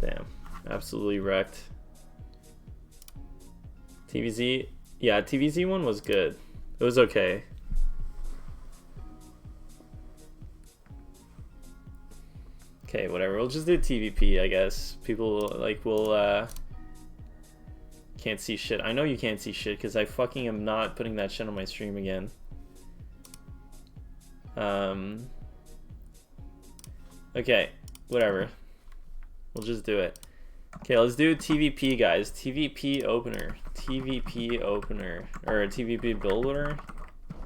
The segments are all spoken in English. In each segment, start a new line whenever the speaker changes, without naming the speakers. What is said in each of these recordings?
Damn, absolutely wrecked. TVZ, yeah, TVZ one was good. It was okay. Okay, whatever. We'll just do TvP, I guess. People like will can't see shit. I know you can't see shit because I fucking am not putting that shit on my stream again. Okay, whatever. We'll just do it. Okay, let's do TvP, guys. TvP opener. TvP opener. Or TvP builder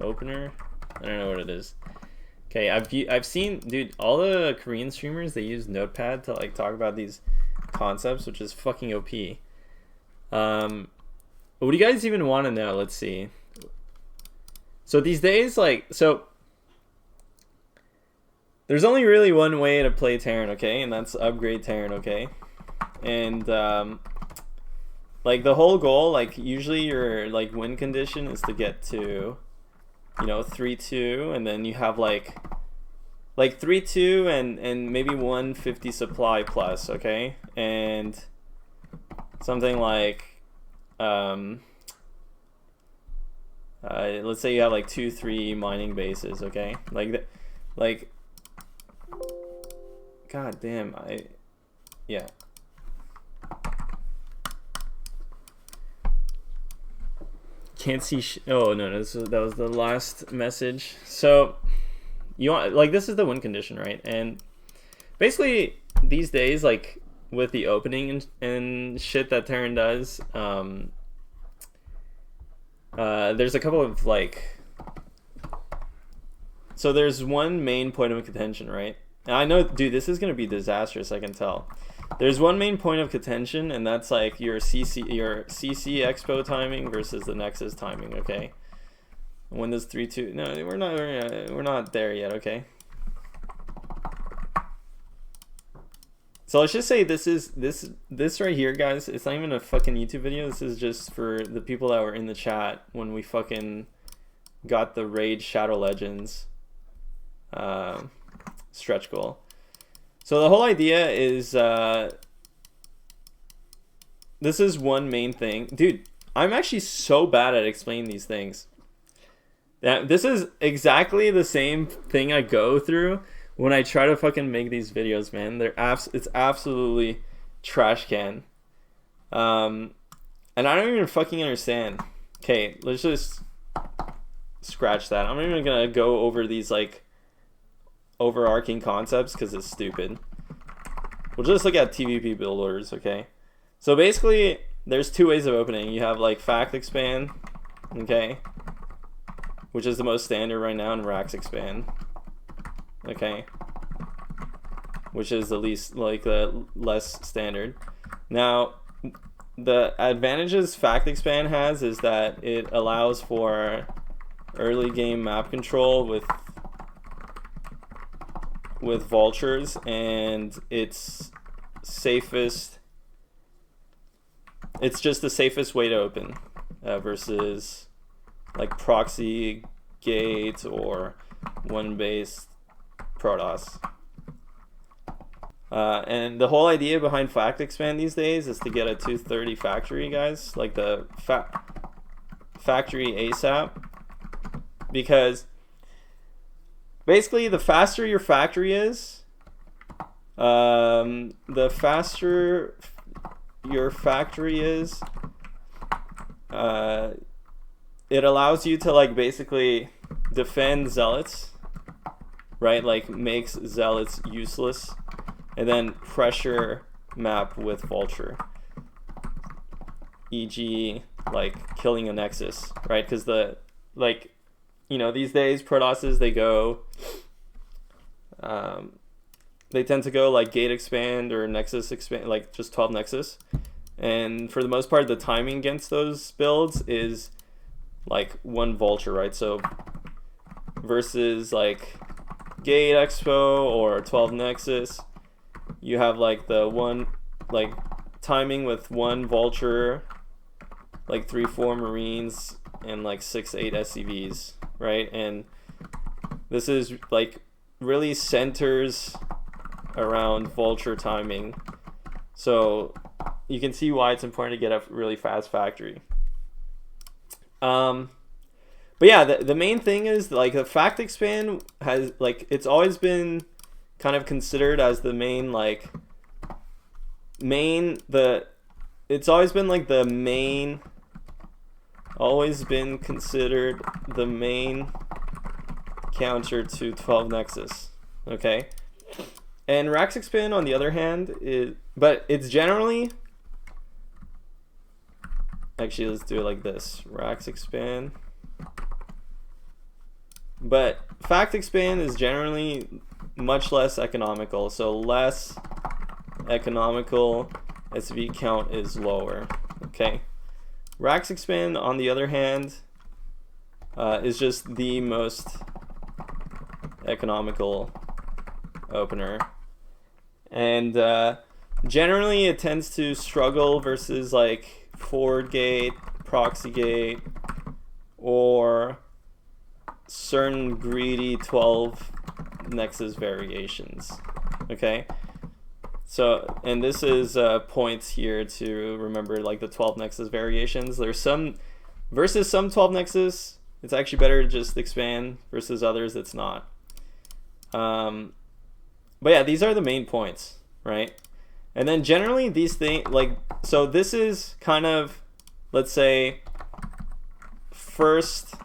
opener. I don't know what it is. Okay, I've seen, dude, all the Korean streamers, they use Notepad to like talk about these concepts, which is fucking OP. What do you guys even want to know? Let's see. So these days, like, so there's only really one way to play Terran, okay? And that's upgrade Terran, okay? And like the whole goal, like usually your like win condition is to get to, you know, 3-2, and then you have like 3-2 and maybe 150 supply plus, okay? And something like let's say you have like 2-3 mining bases, okay? Like god damn, yeah. Can't see oh no, that was the last message. So you want, like, this is the win condition, right? And basically these days, like with the opening and shit that Terran does, there's a couple of like, so there's one main point of contention, right? And I know, dude, this is gonna be disastrous, I can tell. There's one main point of contention, and that's like your CC expo timing versus the Nexus timing, okay? When does 3-2? No, we're not there yet, okay? So let's just say this right here, guys. It's not even a fucking YouTube video. This is just for the people that were in the chat when we fucking got the Raid Shadow Legends stretch goal. So the whole idea is this is one main thing. Dude, I'm actually so bad at explaining these things. This is exactly the same thing I go through when I try to fucking make these videos, man. It's absolutely trash can. And I don't even fucking understand. Okay, let's just scratch that. I'm not even gonna go over these like overarching concepts because it's stupid. We'll just look at TvP builders, okay? So basically, there's two ways of opening. You have like fact expand, okay, which is the most standard right now, and Rax expand, okay, which is the least, like the less standard. Now, the advantages fact expand has is that it allows for early game map control with vultures, and it's just the safest way to open versus like proxy gate or one base Protoss. And the whole idea behind fact expand these days is to get a 230 factory, guys, like the factory ASAP, because basically the faster your factory is, the faster your factory is, it allows you to like basically defend zealots, right? Like makes zealots useless, and then pressure map with vulture, e.g. like killing a nexus, right? Because the, like, you know, these days Protosses, they go they tend to go like gate expand or nexus expand, like just 12 nexus, and for the most part the timing against those builds is like one vulture, right? So versus like gate expo or 12 nexus, you have like the one, like timing with one vulture, like 3-4 marines and like 6-8 SCVs, right? And this is like really centers around vulture timing. So you can see why it's important to get a really fast factory. But yeah, the main thing is like the fact expand has like it's always been kind of considered as the main it's always been like the main always been considered the main counter to 12 Nexus. Okay, and Rax expand on the other hand but it's generally actually let's do it like this: Rax expand. But fact expand is generally much less economical, so less economical, SV count is lower. Okay, Rax expand on the other hand is just the most economical opener, and generally it tends to struggle versus like forward gate, proxy gate, or certain greedy 12 Nexus variations. Okay, so and this is points here to remember, like the 12 Nexus variations. There's some versus some 12 Nexus it's actually better to just expand, versus others it's not. But yeah, these are the main points, right? And then generally these things, like, so this is kind of, let's say, first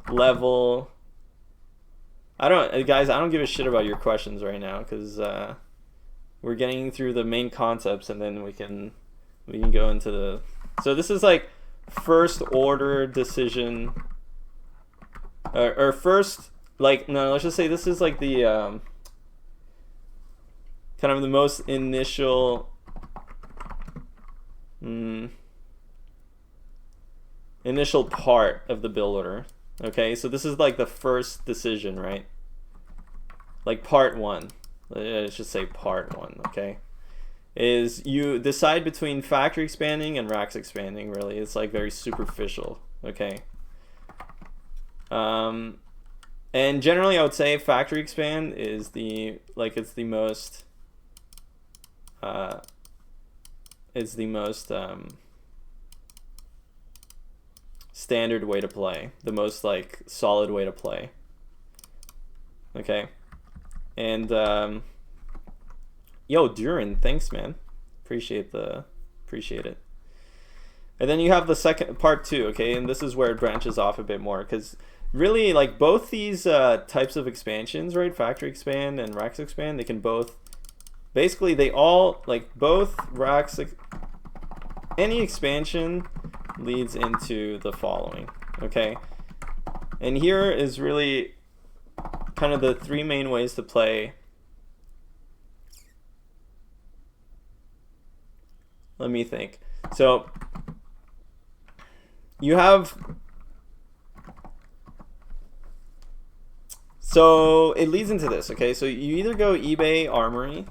level. I don't give a shit about your questions right now, because we're getting through the main concepts, and then we can go into the. So this is like first order decision, or first, like, no, let's just say this is like the kind of the most initial initial part of the build order. Okay, so this is like the first decision, right? Like part one. Let's just say part one, okay? Is you decide between factory expanding and Rax expanding, really. It's like very superficial, okay? And generally I would say factory expand is the, like, it's the most standard way to play, the most like solid way to play. Okay, and yo, Duran, thanks, man. Appreciate it. And then you have the second part two, okay, and this is where it branches off a bit more, because really, like, both these types of expansions, right, factory expand and Rax expand, they can both, basically they all, like, both Rax, any expansion leads into the following, okay? And here is really kind of the three main ways to play. Let me think. So you have, so it leads into this, okay? So you either go eBay Armory,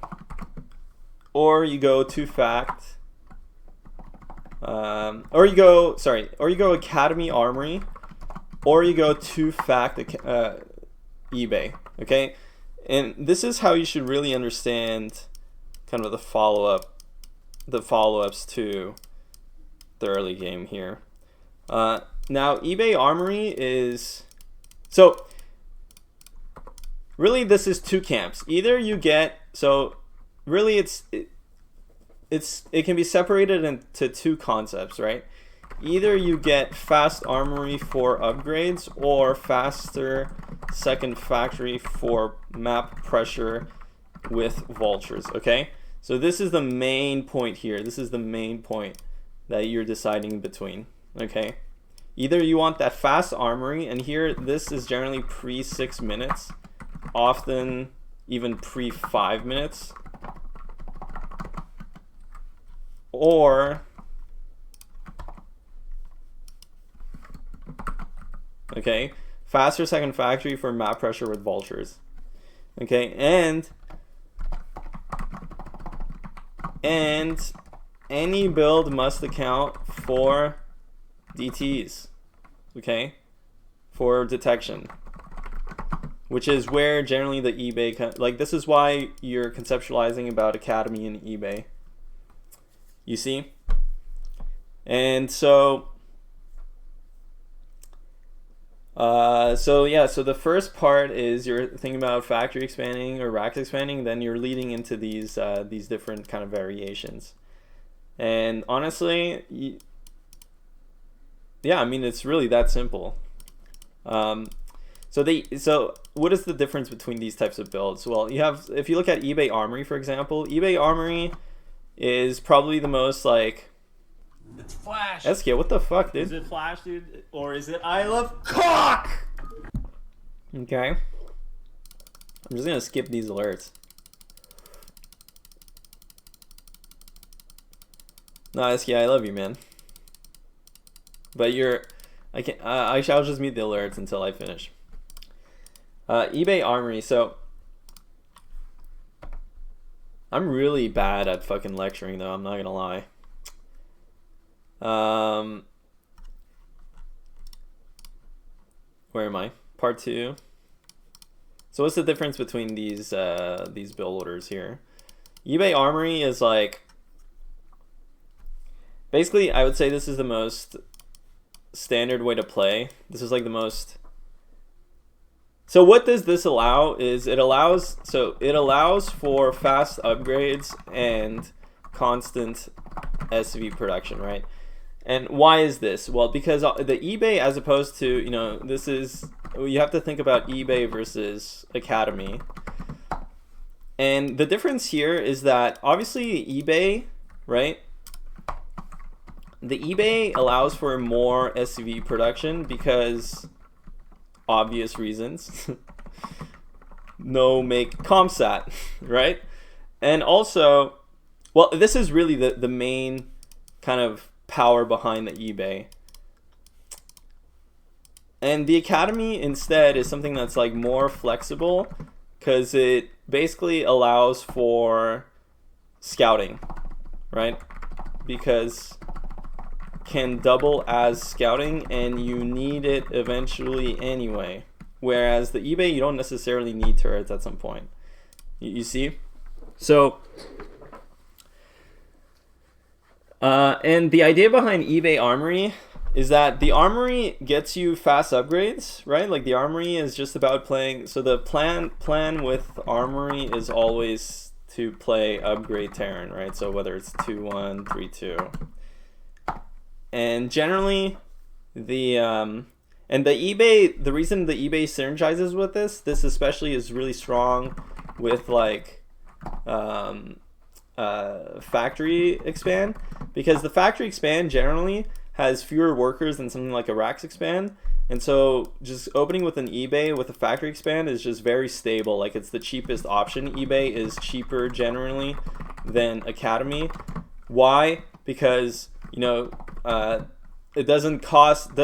or you go to Fact, or you go Academy Armory, or you go to Fact eBay, okay? And this is how you should really understand kind of the follow-ups to the early game here. Now eBay Armory is, so really this is two camps. Either you get, so really it can be separated into two concepts, right? Either you get fast armory for upgrades, or faster second factory for map pressure with vultures, okay? So this is the main point here. This is the main point that you're deciding between, okay? Either you want that fast armory, and here this is generally pre 6 minutes, often even pre 5 minutes, or okay, faster second factory for map pressure with vultures, okay? And any build must account for DTs, okay, for detection, which is where generally the eBay, like this is why you're conceptualizing about Academy and eBay. You see? And so so the first part is you're thinking about factory expanding or racks expanding, then you're leading into these different kind of variations. And honestly, yeah, I mean, it's really that simple. So what is the difference between these types of builds? Well, you have, if you look at eBay Armory, for example, eBay Armory is probably the most like,
it's Flash.
SK, what the fuck, dude?
Is it Flash, dude? Or is it I love cock?
Okay. I'm just gonna skip these alerts. No, SK, I love you, man. But I'll just mute the alerts until I finish. eBay Armory, so I'm really bad at fucking lecturing though, I'm not gonna lie. Where am I? Part 2. So what's the difference between these build orders here? eBay Armory is like, basically I would say this is the most standard way to play. This is like the most. So what does this allow is it allows for fast upgrades and constant SV production, right? And why is this? Well, because the eBay, as opposed to, you know, this is, you have to think about eBay versus Academy. And the difference here is that obviously eBay, right? The eBay allows for more SV production because obvious reasons. No make ComSat, right? And also, well, this is really the main kind of power behind the eBay. And the Academy instead is something that's like more flexible because it basically allows for scouting, right? Because can double as scouting and you need it eventually anyway. Whereas the eBay, you don't necessarily need turrets at some point. You see? So, and the idea behind eBay Armory is that the Armory gets you fast upgrades, right? Like the Armory is just about playing. So the plan with Armory is always to play upgrade Terran, right? So whether it's 2-1, 3-2. And generally, the eBay, the reason the eBay synergizes with this especially is really strong with like factory expand, because the factory expand generally has fewer workers than something like a racks expand, and so just opening with an eBay with a factory expand is just very stable. Like it's the cheapest option. eBay is cheaper generally than Academy. Why? Because, you know, it doesn't cost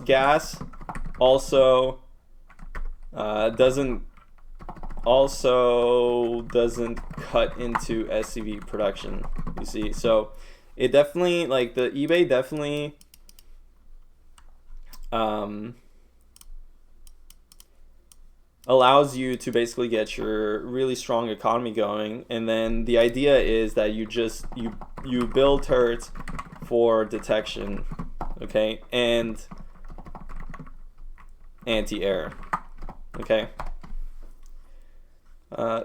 gas. Also, doesn't cut into SCV production. You see, so it definitely, like the eBay definitely allows you to basically get your really strong economy going, and then the idea is that you build turrets for detection, okay, and anti-air, okay.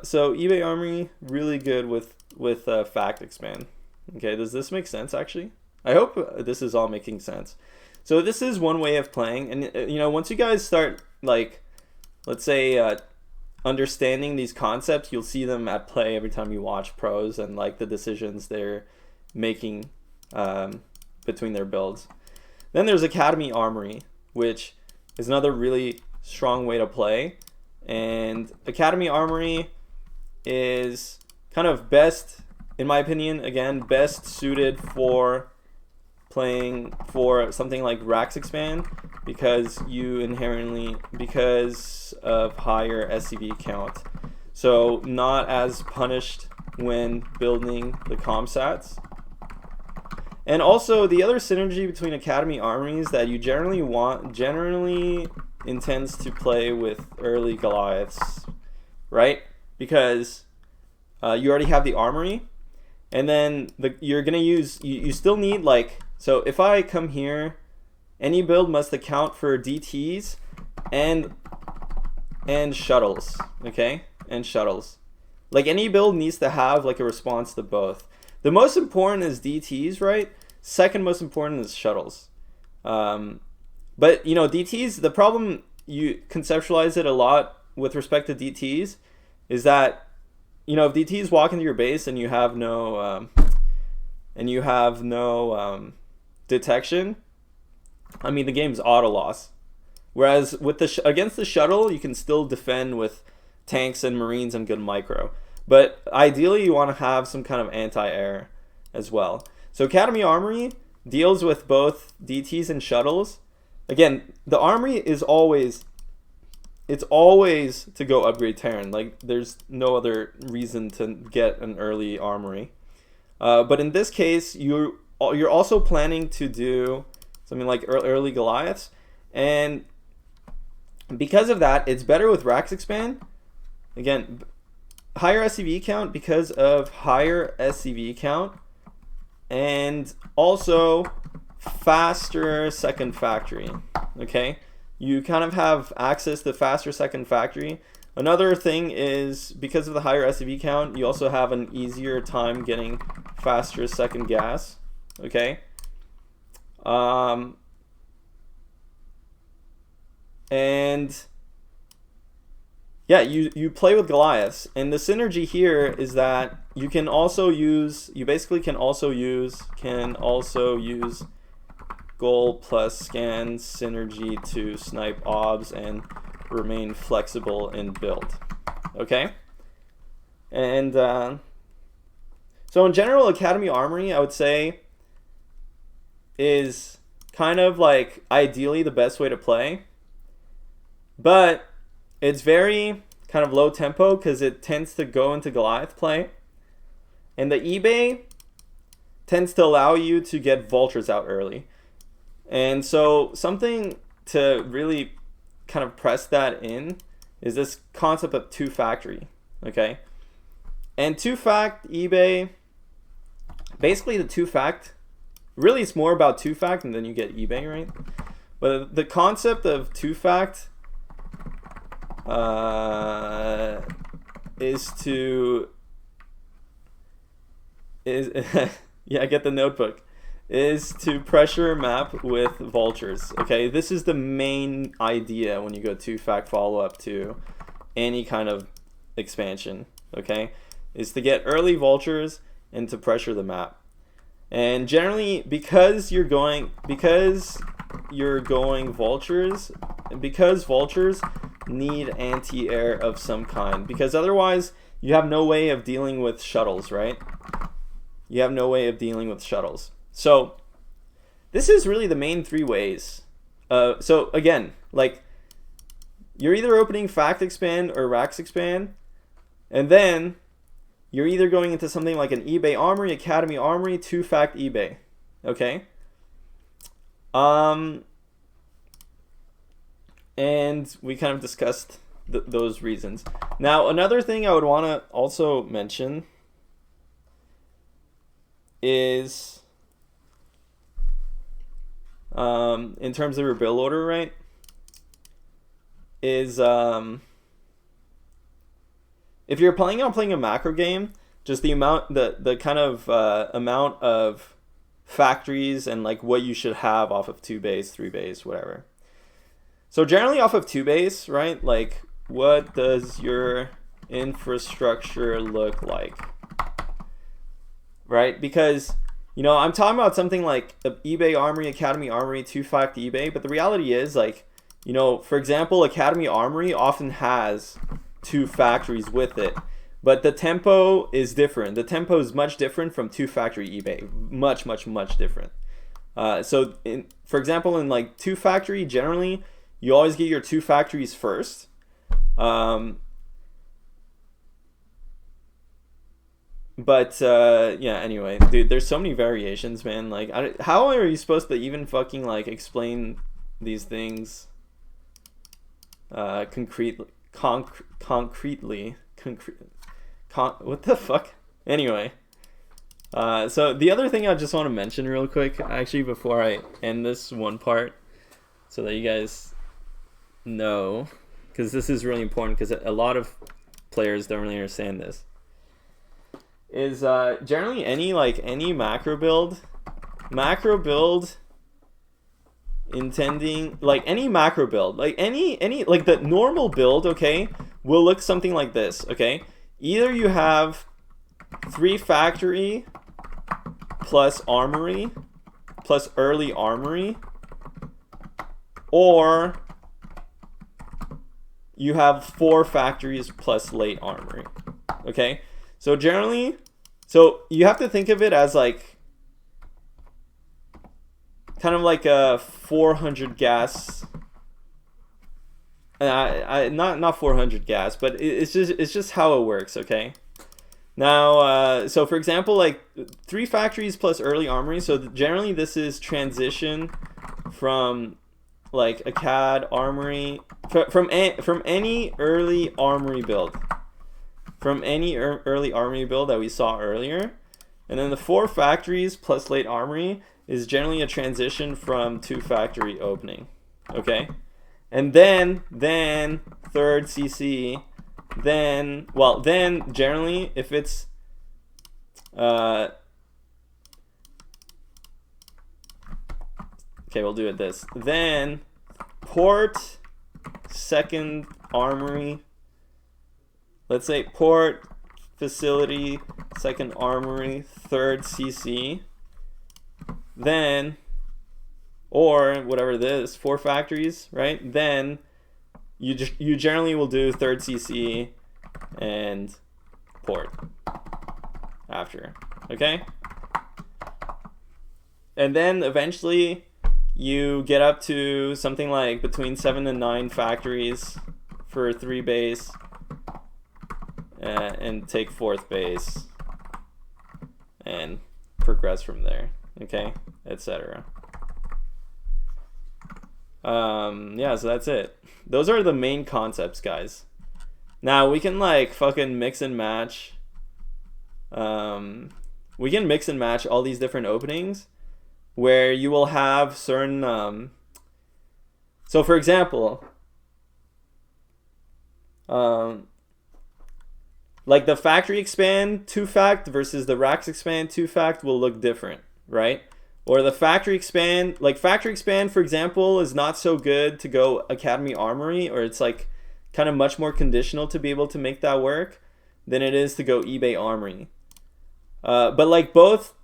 So eBay Armory really good with fact expand. Okay, does this make sense? Actually, I hope this is all making sense. So this is one way of playing, and you know, once you guys start, like, let's say understanding these concepts, you'll see them at play every time you watch pros and like the decisions they're making between their builds. Then there's Academy Armory, which is another really strong way to play. And Academy Armory is kind of best, in my opinion, again, best suited for playing for something like Racks Expand, because of higher SCV count. So not as punished when building the ComSats. And also the other synergy between Academy Armories that you generally intends to play with early Goliaths, right? Because you already have the armory, and then you're gonna use you still need like, so if I come here, any build must account for DTs and shuttles, okay? And shuttles. Like any build needs to have like a response to both. The most important is DTs, right? Second most important is shuttles. But you know, DTs, the problem, you conceptualize it a lot with respect to DTs, is that, you know, if DTs walk into your base and you have no detection, I mean, the game's auto loss. Whereas with against the shuttle, you can still defend with tanks and marines and good micro. But ideally, you want to have some kind of anti-air as well. So Academy Armory deals with both DTs and shuttles. Again, the armory is always to go upgrade Terran. Like, there's no other reason to get an early armory. But in this case, you're also planning to do something like early Goliaths, and because of that, it's better with Rax Expand. Again, higher SCV count because of higher SCV count, and also faster second factory. Okay, you kind of have access to faster second factory. Another thing is, because of the higher SCV count, you also have an easier time getting faster second gas. Okay. And yeah, you play with Goliaths, and the synergy here is that you can also use goal plus scan synergy to snipe obs and remain flexible in build. Okay, and so in general, Academy Armory, I would say, is kind of like ideally the best way to play, but it's very kind of low tempo because it tends to go into Goliath play, and the eBay tends to allow you to get vultures out early. And so something to really kind of press that in is this concept of two factory. Okay, and two fact eBay, basically the two fact, really it's more about two fact and then you get eBay, right? But the concept of two fact yeah, get the notebook, is to pressure map with vultures. Okay, this is the main idea when you go two fact follow up to any kind of expansion. Okay, is to get early vultures and to pressure the map. And generally, because you're going vultures, because vultures need anti-air of some kind, because otherwise you have no way of dealing with shuttles, right? You have no way of dealing with shuttles. So this is really the main three ways. So again, like, you're either opening fact expand or Rax expand, and then you're either going into something like an eBay Armory, Academy Armory, two fact eBay. Okay? And we kind of discussed those reasons. Now, another thing I would want to also mention is, in terms of your build order, right, is if you're planning on playing a macro game, just the amount, the kind of amount of factories and like what you should have off of 2 base, 3 base, whatever. So generally off of 2 base, right? Like, what does your infrastructure look like? Right? Because, you know, I'm talking about something like eBay Armory, Academy Armory, 2 fact eBay, but the reality is, like, you know, for example, Academy Armory often has 2 factories with it, but the tempo is different. The tempo is much different from 2 factory eBay. Much, much, much different. So, for example, in like 2 factory, generally, you always get your 2 factories first. But yeah, anyway, dude, there's so many variations, man. Like, how are you supposed to even fucking like explain these things what the fuck? Anyway, so the other thing I just want to mention real quick, actually, before I end this one part, so that you guys know, because this is really important, because a lot of players don't really understand this, is generally any macro build intending, like any macro build, like any like the normal build, okay, will look something like this, okay? Either you have 3 factory plus armory plus early armory, or you have 4 factories plus late armory, okay? So generally, so you have to think of it as like kind of like a 400 gas. Not 400 gas, but it's just how it works, okay? Now, so for example, like 3 factories plus early armory. So generally, this is transition from like a CAD armory from any early armory build, early armory build that we saw earlier, and then the 4 factories plus late armory is generally a transition from 2 factory opening, okay? And then third CC, then generally if it's okay, we'll do it this. Then port, second armory. Let's say port, facility, second armory, third CC. Then, or whatever this, 4 factories, right? Then you generally will do third CC and port after, okay? And then eventually you get up to something like between 7 and 9 factories for 3 base, and take 4th base and progress from there, okay, etc. Yeah, so that's it. Those are the main concepts, guys. Now we can like fucking mix and match. We can mix and match all these different openings where you will have certain so for example, like the factory expand 2-fact versus the racks expand 2-fact will look different, right? Or the factory expand, like factory expand, for example, is not so good to go Academy Armory, or it's like kind of much more conditional to be able to make that work than it is to go eBay Armory. But like both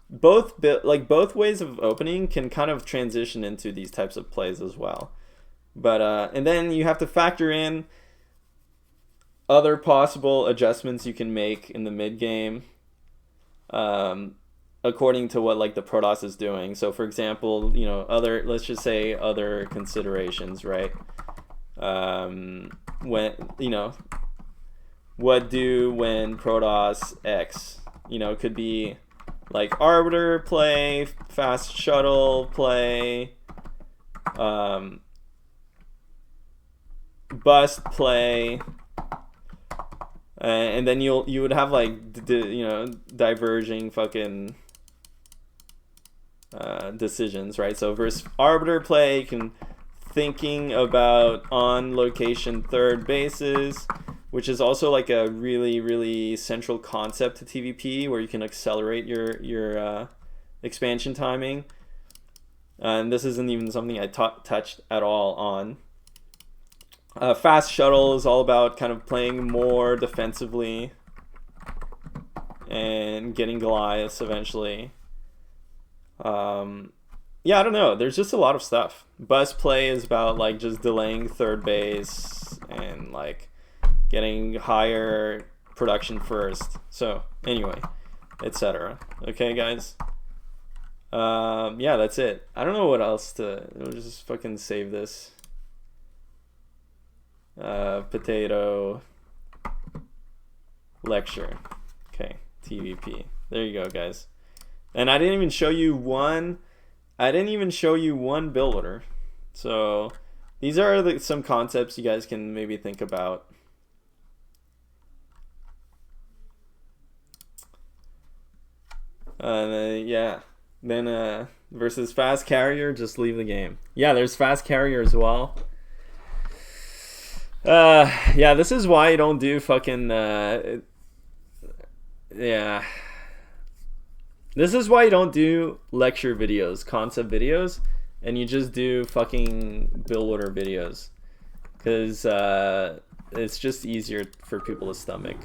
ways of opening can kind of transition into these types of plays as well. But and then you have to factor in other possible adjustments you can make in the mid game, according to what like the Protoss is doing. So for example, you know, let's just say other considerations, right? When, you know, what do when Protoss X, you know, could be like Arbiter play, fast shuttle play, bust play, and then you would have like you know, diverging fucking decisions, right? So versus Arbiter play, you can thinking about on location third bases, which is also like a really central concept to TvP, where you can accelerate your expansion timing. And this isn't even something I touched at all on. Fast shuttle is all about kind of playing more defensively and getting Goliaths eventually. Yeah, I don't know. There's just a lot of stuff. Bus play is about like just delaying third base and like getting higher production first. So anyway, etc. Okay, guys. Yeah, that's it. I don't know what else to. We'll just fucking save this. Potato lecture. Okay, TvP. There you go, guys. And I didn't even show you one build order. So These are some concepts you guys can maybe think about. Yeah. Then versus fast carrier, just leave the game. Yeah, there's fast carrier as well. Yeah, this is why you don't do fucking yeah. This is why you don't do lecture videos, concept videos, and you just do fucking build order videos. Because it's just easier for people to stomach.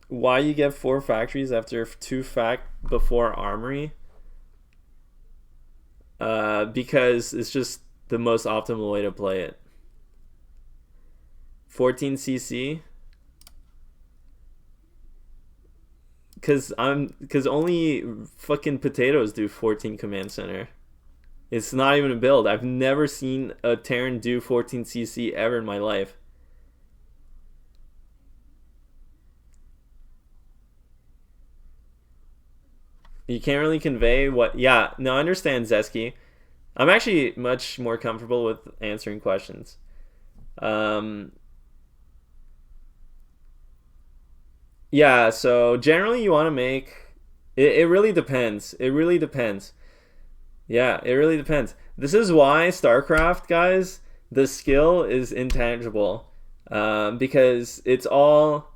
Why you get 4 factories after 2 before armory? Because it's just the most optimal way to play it. 14 CC. Cause only fucking potatoes do 14 command center. It's not even a build. I've never seen a Terran do 14 CC ever in my life. You can't really convey what... Yeah, no, I understand, Zesky. I'm actually much more comfortable with answering questions. Yeah, so generally you want to make... It really depends. It really depends. Yeah, it really depends. This is why StarCraft, guys, the skill is intangible. Because it's all...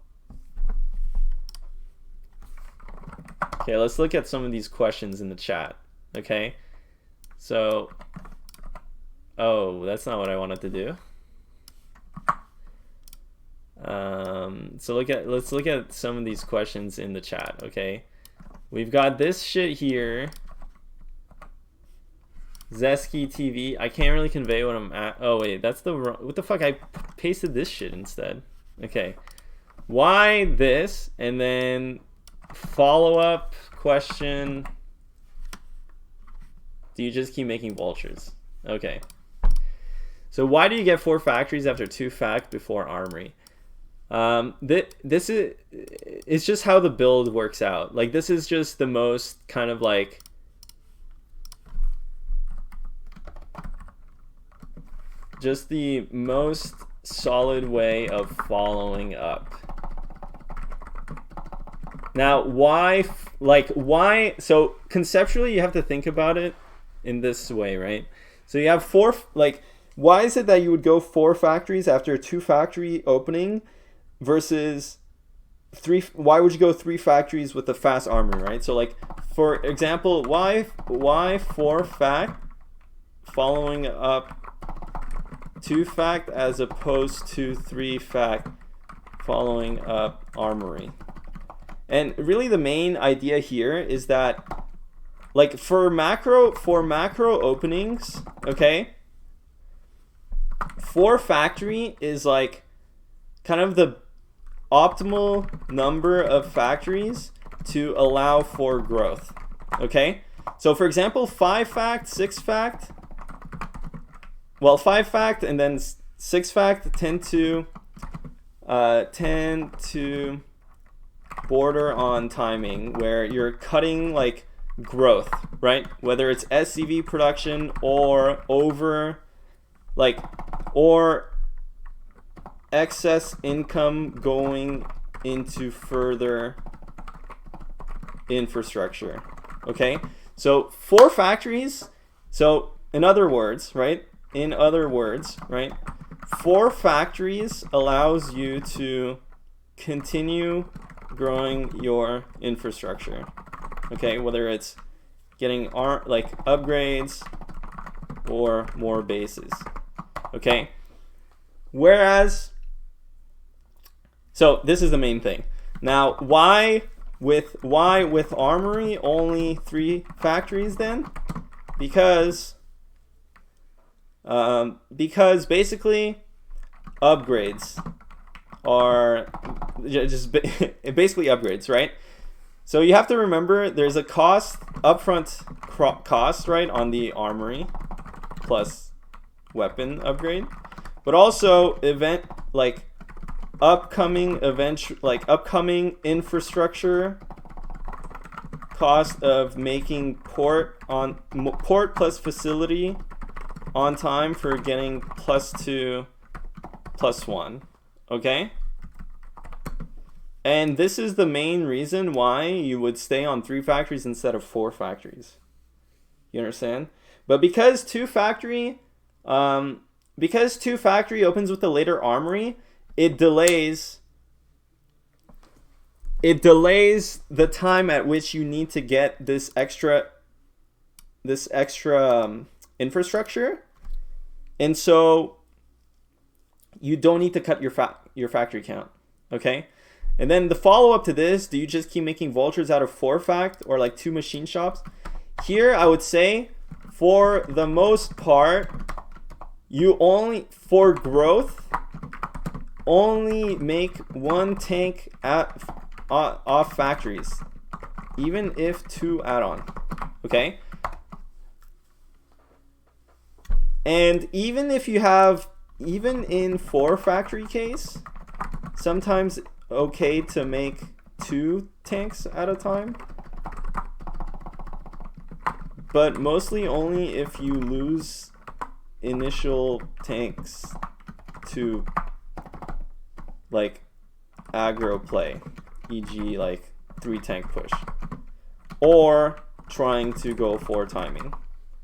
Okay, let's look at some of these questions in the chat. Okay, so... Oh, that's not what I wanted to do. So let's look at some of these questions in the chat. Okay, we've got this shit here. Zesky TV. I can't really convey what I'm at. Oh wait, that's the wrong... What the fuck? I pasted this shit instead. Okay, why this? And then follow-up question. Do you just keep making vultures? Okay. So why do you get 4 factories after 2 fact before armory? This is... It's just how the build works out. Like, this is just the most kind of like... Just the most solid way of following up. Now, why, so conceptually you have to think about it in this way, right? So you have 4, why is it that you would go 4 factories after a 2 factory opening versus 3, why would you go 3 factories with the fast armory, right? So like, for example, why 4 fact following up 2 fact as opposed to 3 fact following up armory? And really the main idea here is that, like, for macro openings, okay, 4 factory is like kind of the optimal number of factories to allow for growth. Okay, so for example, 5 fact, 6 fact, well, 5 fact and then 6 fact tend to border on timing, where you're cutting like growth, right? Whether it's SCV production or or excess income going into further infrastructure. Okay, so 4 factories. So in other words, right? 4 factories allows you to continue growing your infrastructure. Okay, whether it's getting upgrades or more bases. Okay, whereas, so this is the main thing. Now, why with armory only 3 factories then? Because basically upgrades are just basically upgrades, right? So you have to remember there's a upfront cost, right, on the armory plus weapon upgrade, but also upcoming infrastructure cost of making port plus facility on time for getting +2, +1. Okay? And this is the main reason why you would stay on 3 factories instead of 4 factories. You understand? But because 2 factory opens with the later armory, it delays the time at which you need to get this extra infrastructure, and so you don't need to cut your factory count. Okay, and then the follow up to this: do you just keep making vultures out of 4 fact or like 2 machine shops? Here, I would say, for the most part, you only for growth only make 1 tank off factories, even if 2 add-on. Okay. And even if you have, even in 4 factory case, sometimes okay to make 2 tanks at a time, but mostly only if you lose initial tanks to like aggro play, e.g. like 3 tank push, or trying to go 4 timing.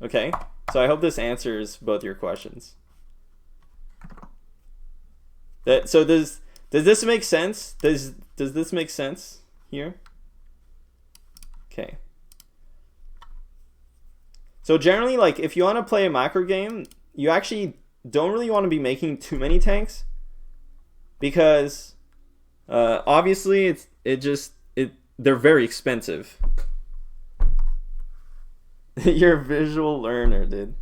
Okay, so I hope this answers both your questions. So does this make sense? Does this make sense here? Okay. So generally, like, if you want to play a macro game, you actually don't really want to be making too many tanks, because obviously they're very expensive. You're a visual learner, dude.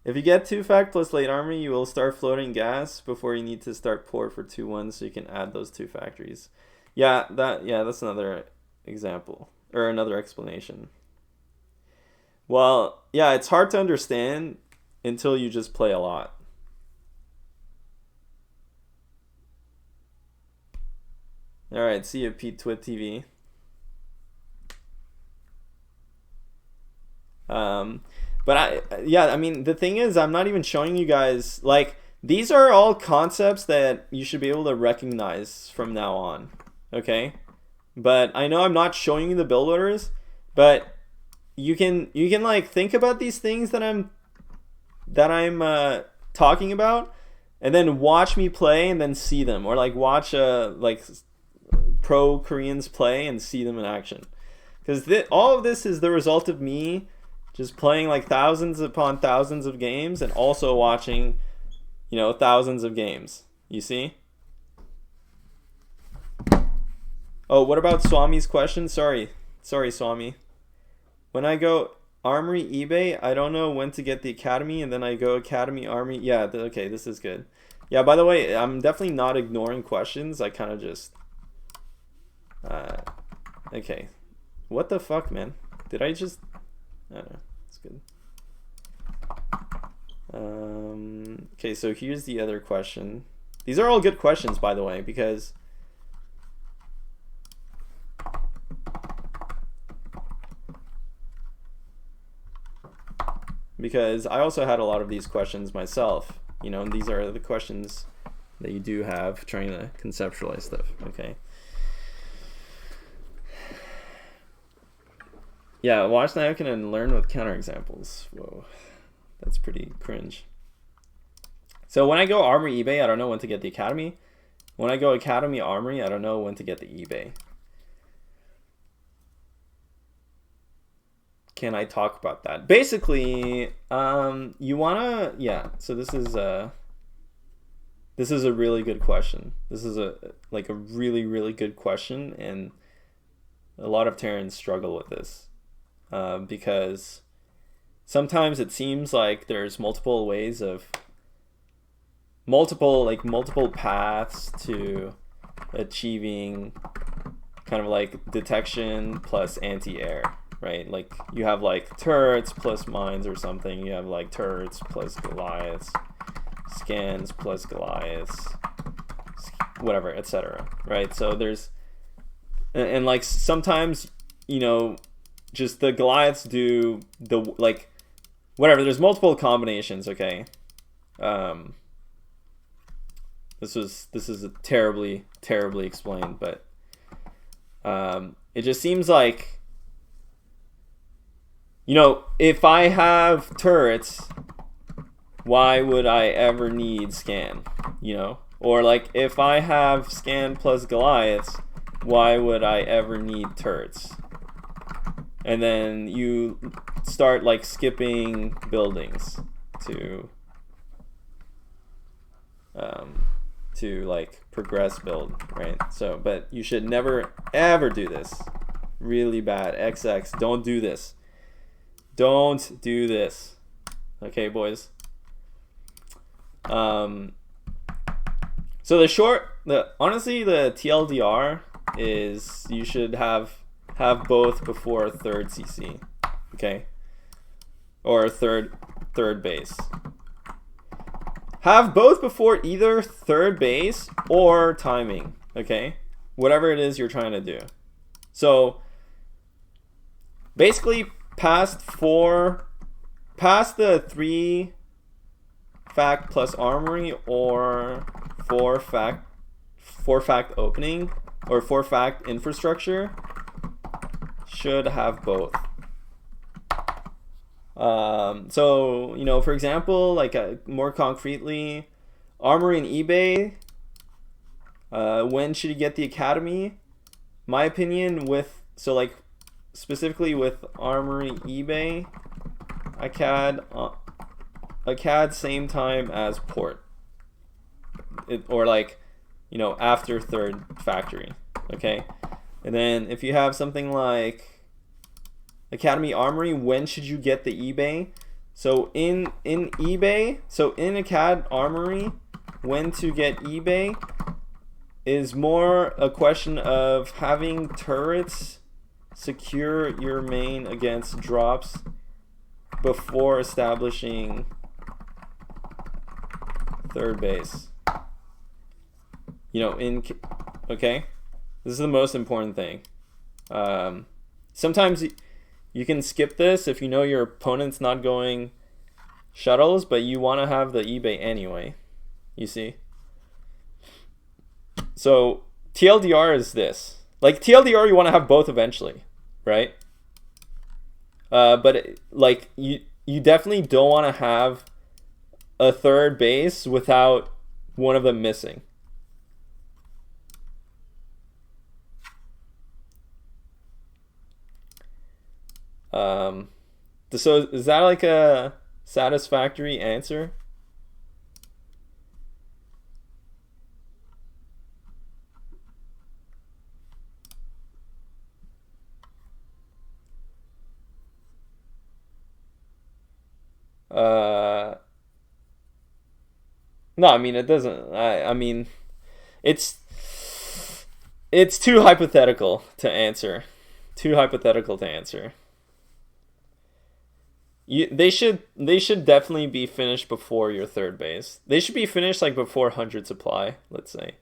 If you get 2 fact plus late armory, you will start floating gas before you need to start port for 2-1, so you can add those 2 factories. Yeah, that's another example, or another explanation. Well, yeah, it's hard to understand until you just play a lot. Alright, see you, Pete Twit TV. But I mean, the thing is, I'm not even showing you guys, like, these are all concepts that you should be able to recognize from now on, okay? But I know I'm not showing you the build orders, but you can like think about these things that I'm talking about, and then watch me play and then see them, or like watch like pro Koreans play and see them in action, because all of this is the result of me just playing like thousands upon thousands of games, and also watching, thousands of games. You see? Oh, what about Swami's question? Sorry, Swami. When I go Armory eBay, I don't know when to get the Academy, and then I go Academy Armory. Yeah, okay, this is good. Yeah, by the way, I'm definitely not ignoring questions. I kind of just... okay. What the fuck, man? Did I just... I don't know. It's good. Okay, so here's the other question. These are all good questions, by the way, because... I also had a lot of these questions myself, and these are the questions that you do have trying to conceptualize stuff. Okay. Yeah, watch Naokin and learn with counterexamples. Whoa, that's pretty cringe. So when I go Armory eBay, I don't know when to get the Academy. When I go Academy Armory, I don't know when to get the eBay. Can I talk about that? Basically, you wanna, so this is a really good question. This is a really, really good question, and a lot of Terrans struggle with this. Because sometimes it seems like there's multiple ways of multiple paths to achieving kind of like detection plus anti-air, right? Like you have like turrets plus mines or something, you have like turrets plus Goliaths, scans plus Goliaths, whatever, etc., right? So there's, and like sometimes you know, just the Goliaths do the, like, whatever. There's multiple combinations, okay? This is a terribly explained, but it just seems like, you know, if I have turrets, why would I ever need scan? You know, or like if I have scan plus Goliaths, why would I ever need turrets? And then you start like skipping buildings to like progress build, right? So, but you should never ever do this. Really bad. XX, don't do this. Don't do this. Okay, boys. So honestly the TLDR is you should have both before third CC, okay, or third base. Have both before either third base or timing, okay, whatever it is you're trying to do. So basically past the 3 fact plus armory or 4 fact opening or 4 fact infrastructure should have both. So, you know, for example, like more concretely, armory and eBay, when should you get the academy? My opinion with, so like specifically with armory eBay, ACAD same time as port, or like, you know, after third factory, okay? And then if you have something like Academy Armory, when should you get the eBay? So in eBay, so in ACAD Armory, when to get eBay is more a question of having turrets secure your main against drops before establishing third base. You know, okay, this is the most important thing. Sometimes you can skip this if you know your opponent's not going shuttles, but you want to have the eBay anyway, you see. So TLDR is this, like TLDR you want to have both eventually, right? But like you definitely don't want to have a third base without one of them missing. So is that like a satisfactory answer? No, I mean it doesn't. I mean, it's too hypothetical to answer. Too hypothetical to answer. They should definitely be finished before your third base. They should be finished like before 100 supply, let's say.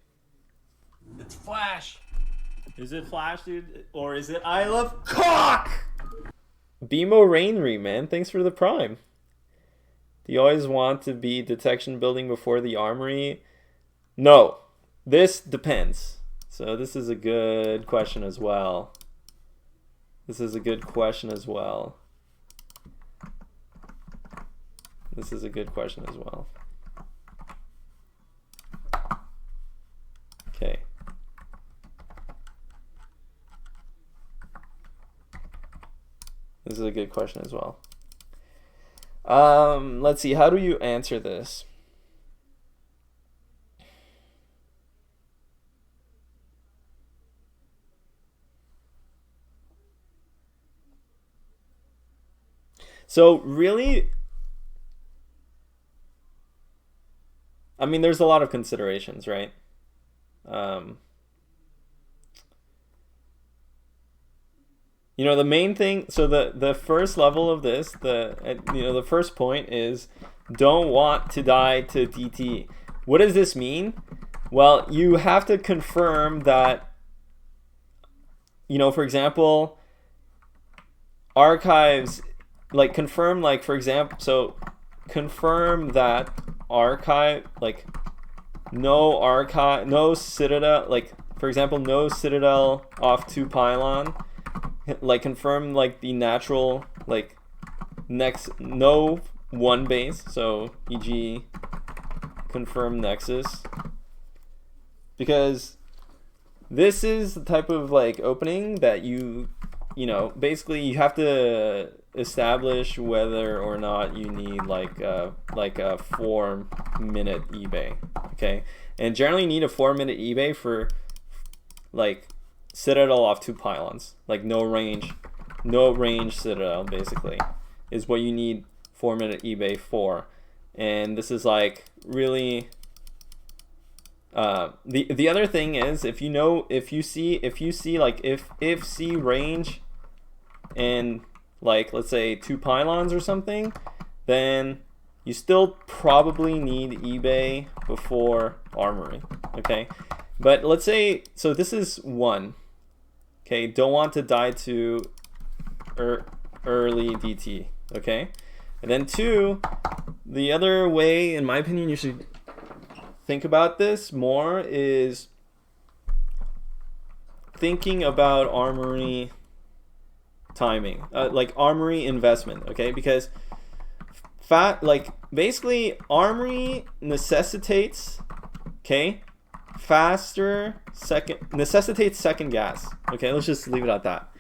It's Flash. Is it Flash, dude? Or is it I love cock?
BMO Rainry, man. Thanks for the prime. Do you always want to be detection building before the armory? No. This depends. So this is a good question as well. This is a good question as well. This is a good question as well. Okay. This is a good question as well. Let's see. How do you answer this? So really, I mean, there's a lot of considerations, right? You know, the main thing, so the first level of this, the first point is don't want to die to DT. What does this mean? Well, you have to confirm that, you know, for example, archives, like confirm, like for example, so confirm that archive, like no citadel, like for example, no citadel off 2 pylon, like confirm like the natural, like next, no 1 base, so e.g. confirm nexus, because this is the type of like opening that you know, basically you have to establish whether or not you need like a 4-minute eBay, okay? And generally you need a 4-minute eBay for like citadel off 2 pylons, like no range citadel basically is what you need 4-minute eBay for. And this is like really the other thing is, if you see like if C range and like let's say 2 pylons or something, then you still probably need eBay before armory, okay? But let's say, so this is 1, okay? Don't want to die to early DT, okay? And then 2, the other way, in my opinion, you should think about this more is thinking about armory timing, like armory investment, okay? Because like basically armory necessitates, okay, necessitates second gas, okay? Let's just leave it at that.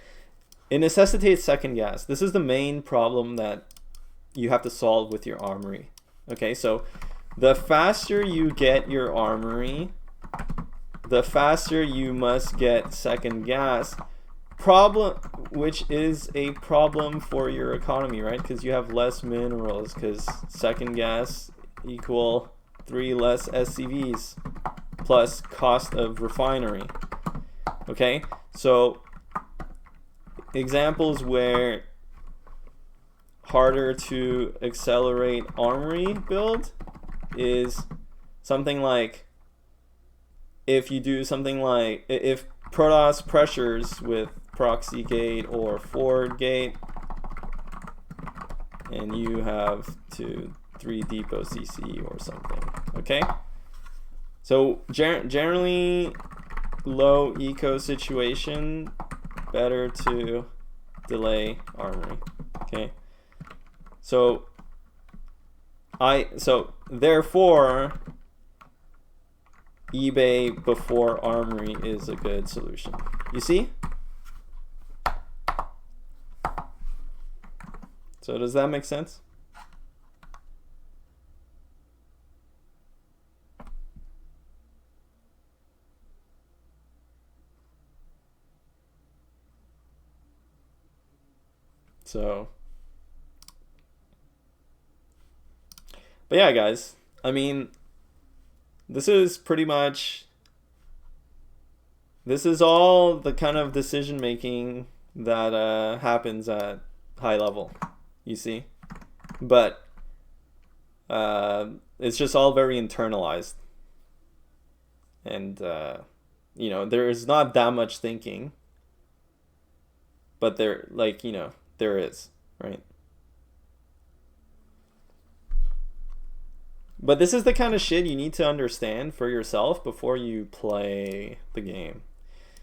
It necessitates second gas. This is the main problem that you have to solve with your armory, okay? So the faster you get your armory, the faster you must get second gas, which is a problem for your economy, right? Because you have less minerals, because second gas equal 3 less SCVs plus cost of refinery, okay? So examples where harder to accelerate armory build is something like if you do something like if Protoss pressures with proxy gate or forward gate and you have 3 depot CC or something, okay? So generally low eco situation, better to delay armory, okay? So therefore eBay before armory is a good solution. You see? So does that make sense? So, but yeah, guys, I mean, this is all the kind of decision making that happens at high level, you see? But it's just all very internalized. And, you know, there is not that much thinking. But there, like, you know, there is, right? But this is the kind of shit you need to understand for yourself before you play the game.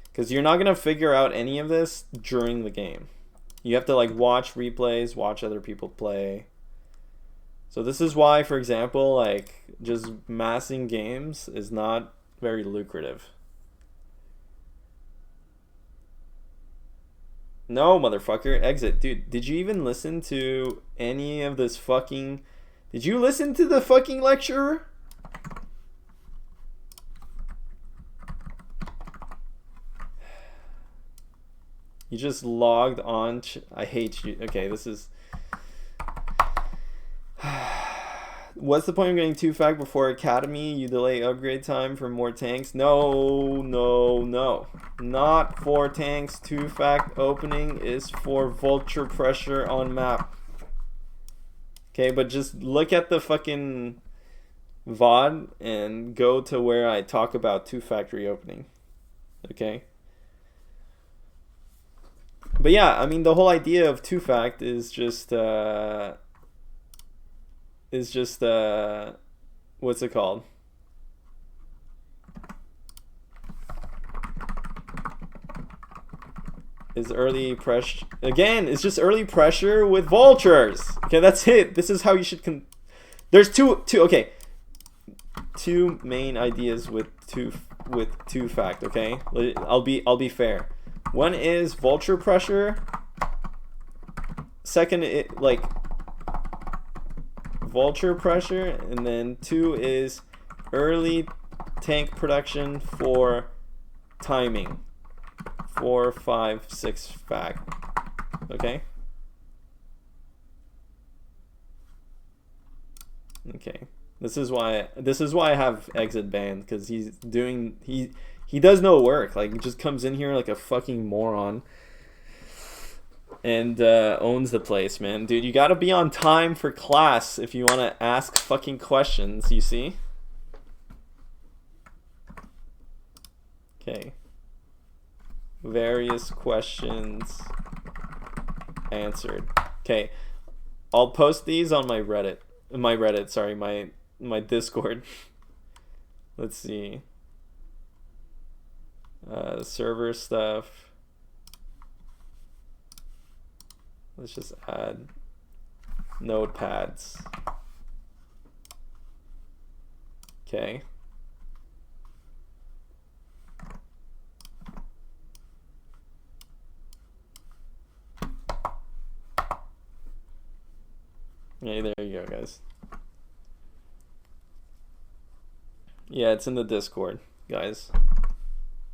Because you're not going to figure out any of this during the game. You have to like watch replays, watch other people play. So this is why, for example, like just massing games is not very lucrative. No, motherfucker, exit. Dude, did you even listen to any of this fucking... Did you listen to the fucking lecturer? You just logged on. I hate you. Okay, this is... What's the point of getting 2-fac before Academy? You delay upgrade time for more tanks? No. Not for tanks. 2-fac opening is for vulture pressure on map. Okay, but just look at the fucking VOD and go to where I talk about 2-fac reopening. Okay? But yeah, I mean, the whole idea of two-fact is just what's it called? Is early pressure again? It's just early pressure with vultures. Okay, that's it. This is how you should. There's two. Okay, two main ideas with two fact. Okay, I'll be fair. One is vulture pressure. Second, like vulture pressure, and then two is early tank production for timing. 4, 5, 6 fact. Okay. Okay. This is why I have exit banned, because he does no work. Like, he just comes in here like a fucking moron and owns the place, man. Dude, you gotta be on time for class if you want to ask fucking questions, you see? Okay. Various questions answered. Okay. I'll post these on my Reddit, sorry, my Discord. Let's see. Server stuff. Let's just add notepads. Okay. Yeah, there you go, guys. Yeah, it's in the Discord, guys.